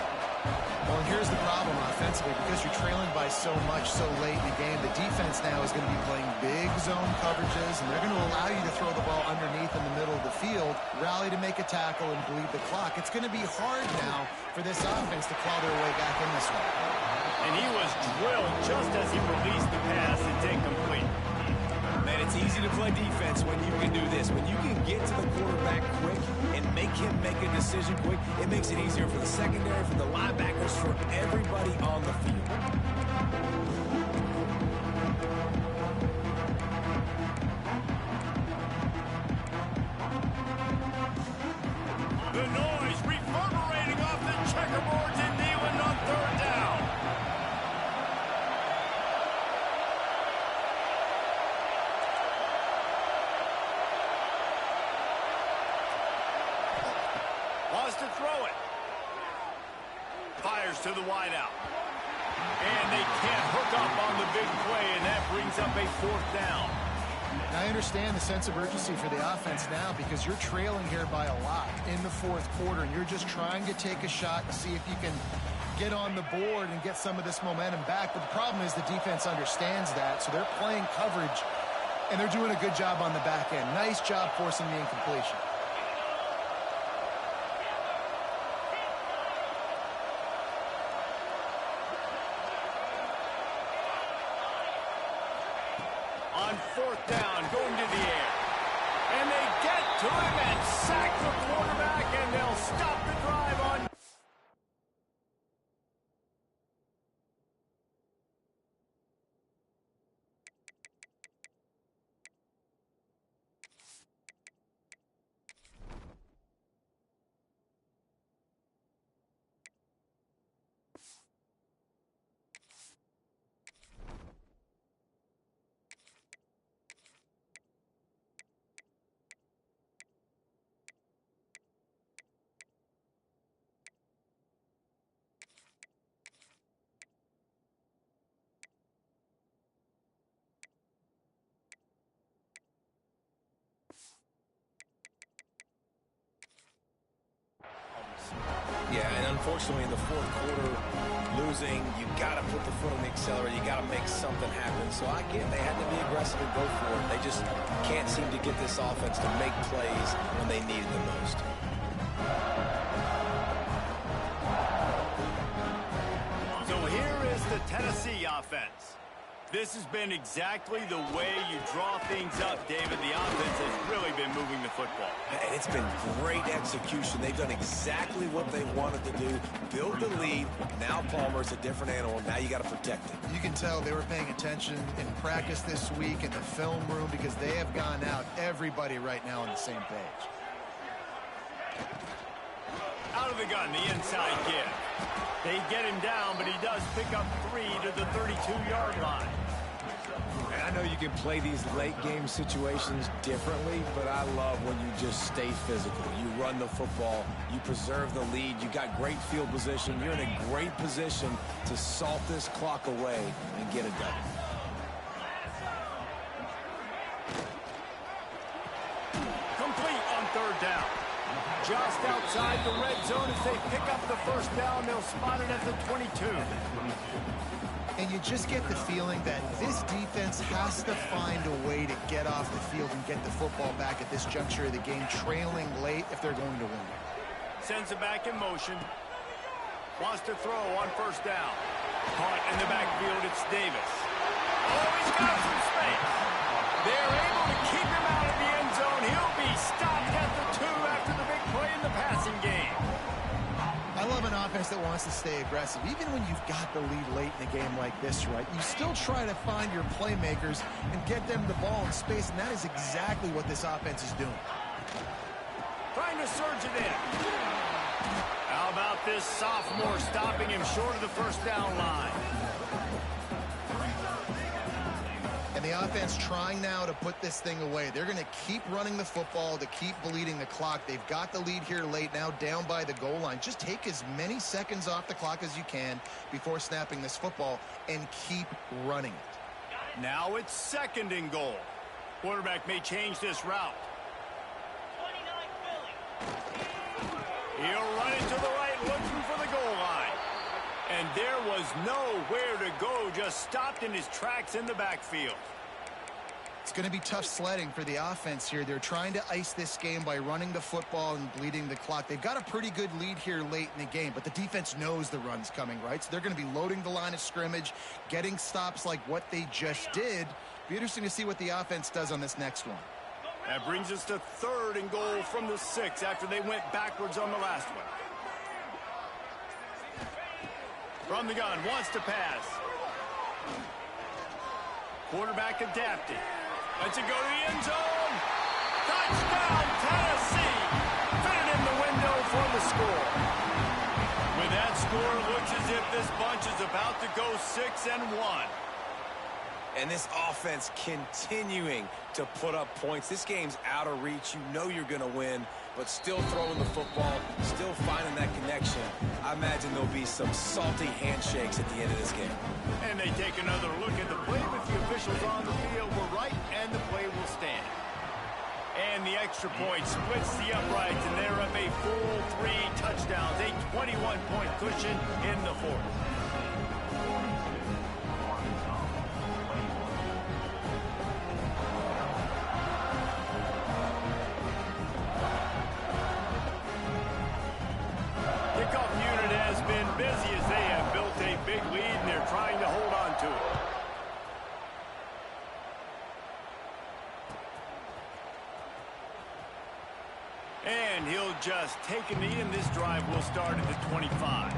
Speaker 2: Well, and here's the problem offensively. Because you're trailing by so much so late in the game, the defense now is going to be playing big zone coverages, and they're going to allow you to throw the ball underneath in the middle of the field, rally to make a tackle, and bleed the clock. It's going to be hard now for this offense to claw their way back in this one.
Speaker 1: And he was drilled just as he released the pass. It's incomplete.
Speaker 3: Man, it's easy to play defense when you can do this. When you can get to the quarterback quick and make him make a decision quick, it makes it easier for the secondary, for the linebackers, for everybody on the field.
Speaker 1: The noise reverberating off the checkerboards in Neyland on third down. Wants to throw it. Fires to the wideout. And they can't hook up on the big play, and that brings up a fourth down.
Speaker 2: I understand the sense of urgency for the offense now because you're trailing here by a lot in the fourth quarter, and you're just trying to take a shot to see if you can get on the board and get some of this momentum back. But the problem is the defense understands that, so they're playing coverage, and they're doing a good job on the back end. Nice job forcing the incompletion.
Speaker 1: On fourth down, going to the air. And they get to him and sack the quarterback, and they'll stop the drive on.
Speaker 3: Yeah, and unfortunately in the fourth quarter, losing, you got to put the foot on the accelerator. You got to make something happen. So I get they had to be aggressive and go for it. They just can't seem to get this offense to make plays when they need it the most.
Speaker 1: So here is the Tennessee offense. This has been exactly the way you draw things up, David. The offense has really been moving the football.
Speaker 3: And it's been great execution. They've done exactly what they wanted to do. Build the lead. Now Palmer's a different animal. Now you got to protect it.
Speaker 2: You can tell they were paying attention in practice this week in the film room because they have gone out, everybody right now on the same page.
Speaker 1: Out of the gun, the inside give. They get him down, but he does pick up 3 to the 32-yard line.
Speaker 3: And I know you can play these late-game situations differently, but I love when you just stay physical. You run the football. You preserve the lead. You got great field position. You're in a great position to salt this clock away and get it done.
Speaker 1: just outside the red zone as they pick up the first down. They'll spot it at the 22.
Speaker 2: And you just get the feeling that this defense has to find a way to get off the field and get the football back at this juncture of the game, trailing late if they're going to win.
Speaker 1: Sends it back in motion. Wants to throw on first down. Caught in the backfield, it's Davis. Oh, he's got some space. They're able to keep him out of the end zone. He'll be stopped at the 2 after the big play in the passing game.
Speaker 2: I love an offense that wants to stay aggressive. Even when you've got the lead late in a game like this, right, you still try to find your playmakers and get them the ball in space, and that is exactly what this offense is doing.
Speaker 1: Trying to surge it in. How about this sophomore stopping him short of the first down line?
Speaker 2: And the offense trying now to put this thing away. They're going to keep running the football to keep bleeding the clock. They've got the lead here late, now down by the goal line. Just take as many seconds off the clock as you can before snapping this football and keep running it.
Speaker 1: Now it's 2nd and goal. Quarterback may change this route. He'll run it to the right, looking for the goal line. And there was nowhere to go, just stopped in his tracks in the backfield.
Speaker 2: It's going to be tough sledding for the offense here. They're trying to ice this game by running the football and bleeding the clock. They've got a pretty good lead here late in the game, but the defense knows the run's coming, right? So they're going to be loading the line of scrimmage, getting stops like what they just did. Be interesting to see what the offense does on this next one.
Speaker 1: That brings us to 3rd and goal from the 6 after they went backwards on the last one. From the gun, wants to pass. Quarterback adapted. Lets it go to the end zone. Touchdown, Tennessee. Fit it in the window for the score. With that score, it looks as if this bunch is about to go 6-1.
Speaker 3: And this offense continuing to put up points. This game's out of reach. You know you're going to win, but still throwing the football, still finding that connection. I imagine there'll be some salty handshakes at the end of this game.
Speaker 1: And they take another look at the play, but the officials on the field were right, and the play will stand. And the extra point splits the uprights, and they're up a full 3 touchdowns, a 21-point cushion in the 4th. Busy as they have built a big lead, and they're trying to hold on to it. And he'll just take a knee, and this drive will start at the 25.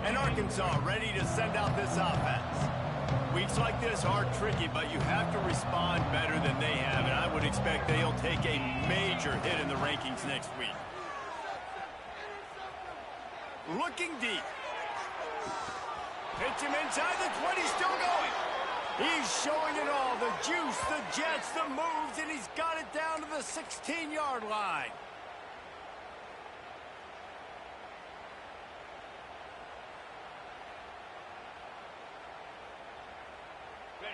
Speaker 1: And Arkansas ready to send out this offense. Weeks like this are tricky, but you have to respond better than they have, and I would expect they'll take a major hit in the rankings next week. Looking deep. Hits him inside the 20, still going. He's showing it all, the juice, the jets, the moves, and he's got it down to the 16-yard line.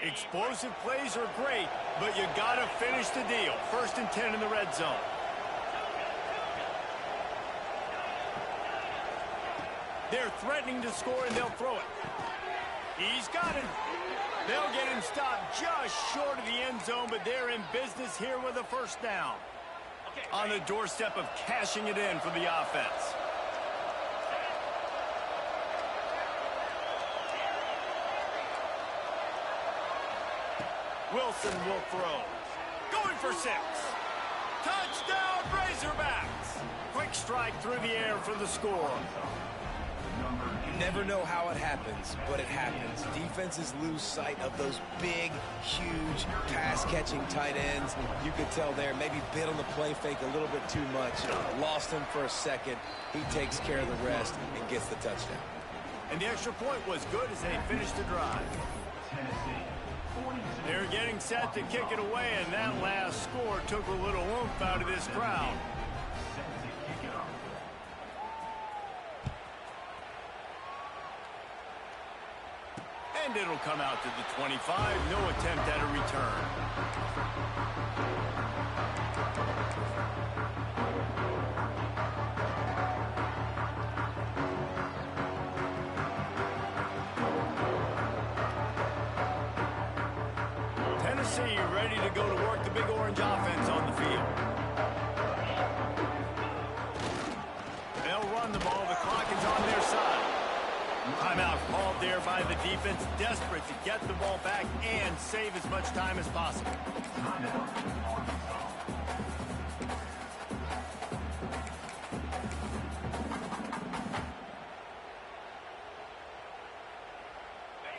Speaker 1: Explosive plays are great, but you got to finish the deal. 1st and 10 in the red zone. They're threatening to score, and they'll throw it. He's got it. They'll get him stopped just short of the end zone, but they're in business here with a first down. On the doorstep of cashing it in for the offense. Wilson will throw. Going for 6. Touchdown, Razorbacks. Quick strike through the air for the score.
Speaker 3: You never know how it happens, but it happens. Defenses lose sight of those big, huge, pass-catching tight ends. You could tell there, maybe bit on the play fake a little bit too much. Lost him for a second. He takes care of the rest and gets the touchdown.
Speaker 1: And the extra point was good as they finished the drive. They're getting set to kick it away, and that last score took a little oomph out of this crowd. And it'll come out to the 25. No attempt at a return. Tennessee ready to go to work the big orange offense on the field. They'll run the ball. The clock is on their side. Timeout called there by the defense, desperate to get the ball back and save as much time as possible.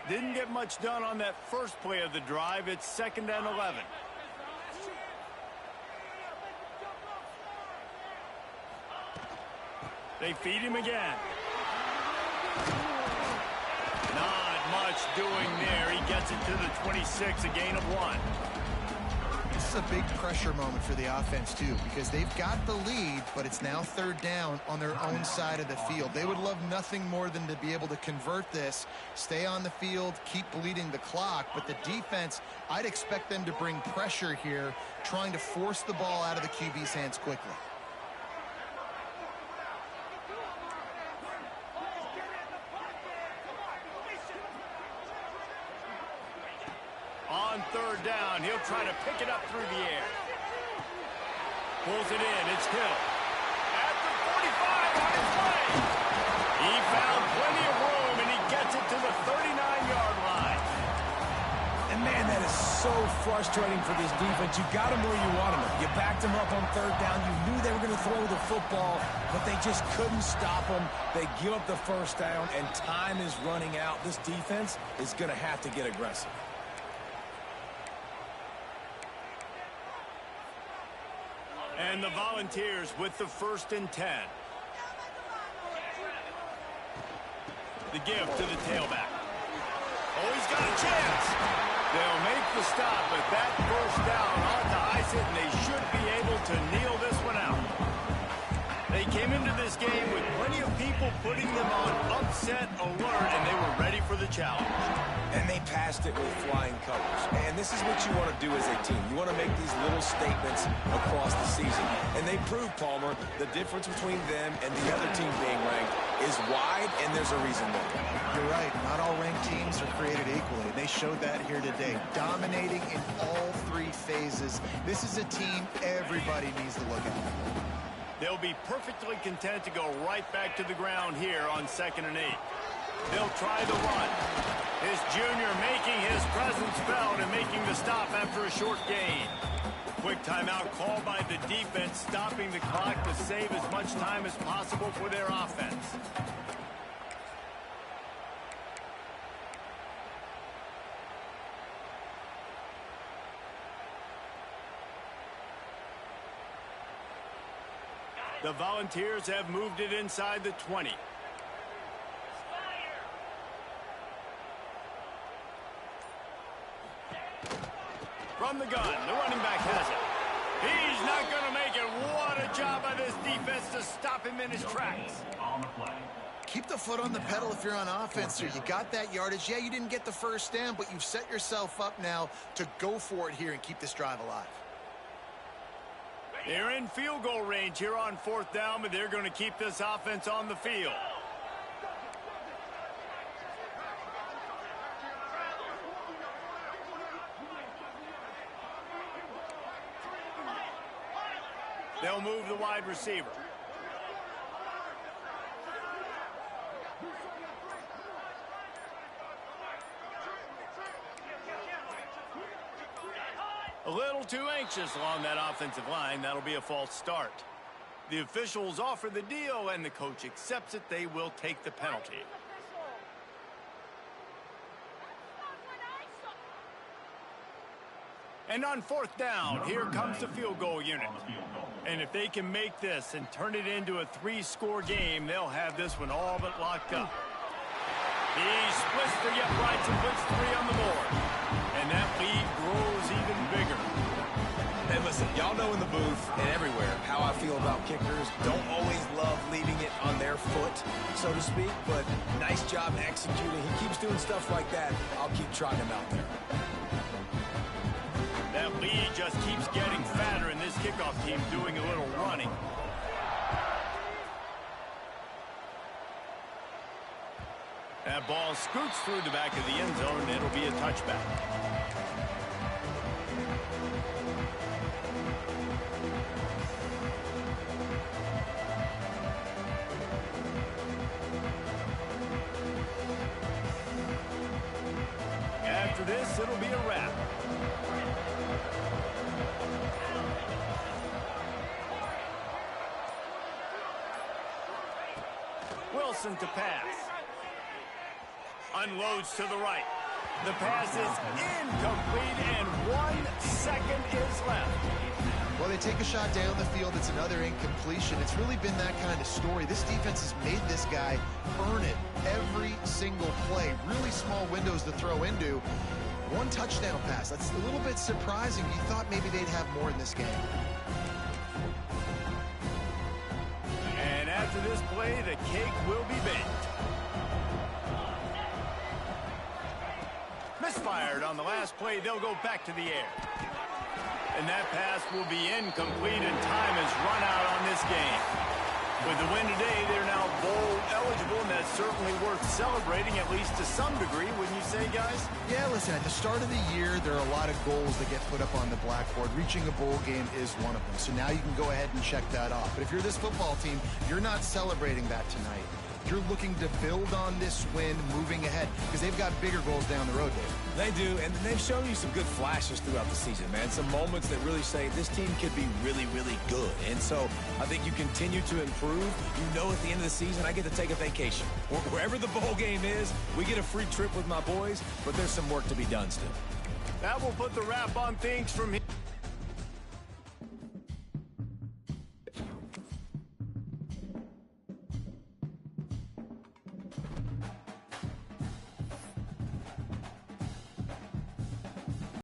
Speaker 1: Didn't get much done on that first play of the drive. It's 2nd and 11. They feed him again. Not much doing there. He gets it to the 26, a gain of 1.
Speaker 2: This is a big pressure moment for the offense, too, because they've got the lead, but it's now 3rd down on their own side of the field. They would love nothing more than to be able to convert this, stay on the field, keep bleeding the clock. But the defense, I'd expect them to bring pressure here, trying to force the ball out of the QB's hands quickly.
Speaker 1: On 3rd down, he'll try to pick it up through the air. Pulls it in. It's Hill. At the 45 on his way. He found plenty of room, and he gets it to the 39-yard line.
Speaker 3: And, man, that is so frustrating for this defense. You got them where you wanted them. You backed them up on 3rd down. You knew they were going to throw the football, but they just couldn't stop them. They give up the 1st down, and time is running out. This defense is going to have to get aggressive.
Speaker 1: And the Volunteers with the 1st and 10. The give to the tailback. Oh, he's got a chance. They'll make the stop, but that 1st down ought to ice it, and they should be able to kneel this one out. They came into this game with plenty of people putting them on upset alert, and they were ready for the challenge.
Speaker 3: And they passed it with flying colors. And this is what you want to do as a team. You want to make these little statements across the season. And they proved, Palmer, the difference between them and the other team being ranked is wide, and there's a reason why.
Speaker 2: You're right. Not all ranked teams are created equally. They showed that here today, dominating in all 3 phases. This is a team everybody needs to look at.
Speaker 1: They'll be perfectly content to go right back to the ground here on 2nd and 8. They'll try the run. This junior making his presence felt and making the stop after a short gain. Quick timeout called by the defense, stopping the clock to save as much time as possible for their offense. The Volunteers have moved it inside the 20. From the gun, the running back has it. He's not going to make it. What a job by this defense to stop him in his tracks.
Speaker 2: Keep the foot on the pedal if you're on offense here. You got that yardage. Yeah, you didn't get the 1st down, but you've set yourself up now to go for it here and keep this drive alive.
Speaker 1: They're in field goal range here on 4th down, but they're going to keep this offense on the field. They'll move the wide receiver. A little too anxious along that offensive line. That'll be a false start. The officials offer the deal, and the coach accepts it. They will take the penalty. And on 4th down, here comes the field goal unit. And if they can make this and turn it into a 3-score game, they'll have this one all but locked up. He splits the uprights and puts 3 on the board. And that lead grows even bigger.
Speaker 3: And And listen, y'all know in the booth and everywhere how I feel about kickers. Don't always love leaving it on their foot, so to speak, but nice job executing. He keeps doing stuff like that. I'll keep trotting him out there.
Speaker 1: That lead just keeps getting fatter, and this kickoff team doing a little running. That ball scoots through the back of the end zone, and it'll be a touchback. After this, it'll be a wrap. Wilson to pass. Unloads to the right. The pass is incomplete, and 1 second is left.
Speaker 2: Well, they take a shot down the field. It's another incompletion. It's really been that kind of story. This defense has made this guy earn it every single play. Really small windows to throw into. 1 touchdown pass. That's a little bit surprising. You thought maybe they'd have more in this game.
Speaker 1: And after this play, the cake will be baked. Misfired on the last play. They'll go back to the air. And that pass will be incomplete, and time has run out on this game. With the win today, they're now bowl eligible, and that's certainly worth celebrating, at least to some degree, wouldn't you say, guys?
Speaker 2: Yeah, listen, at the start of the year, there are a lot of goals that get put up on the blackboard. Reaching a bowl game is one of them. So now you can go ahead and check that off. But if you're this football team, you're not celebrating that tonight. You're looking to build on this win moving ahead because they've got bigger goals down the road, Dave.
Speaker 3: They do, and they've shown you some good flashes throughout the season, man. Some moments that really say this team could be really, really good. And so I think you continue to improve. You know at the end of the season, I get to take a vacation. Wherever the bowl game is, we get a free trip with my boys, but there's some work to be done still.
Speaker 1: That will put the wrap on things from here.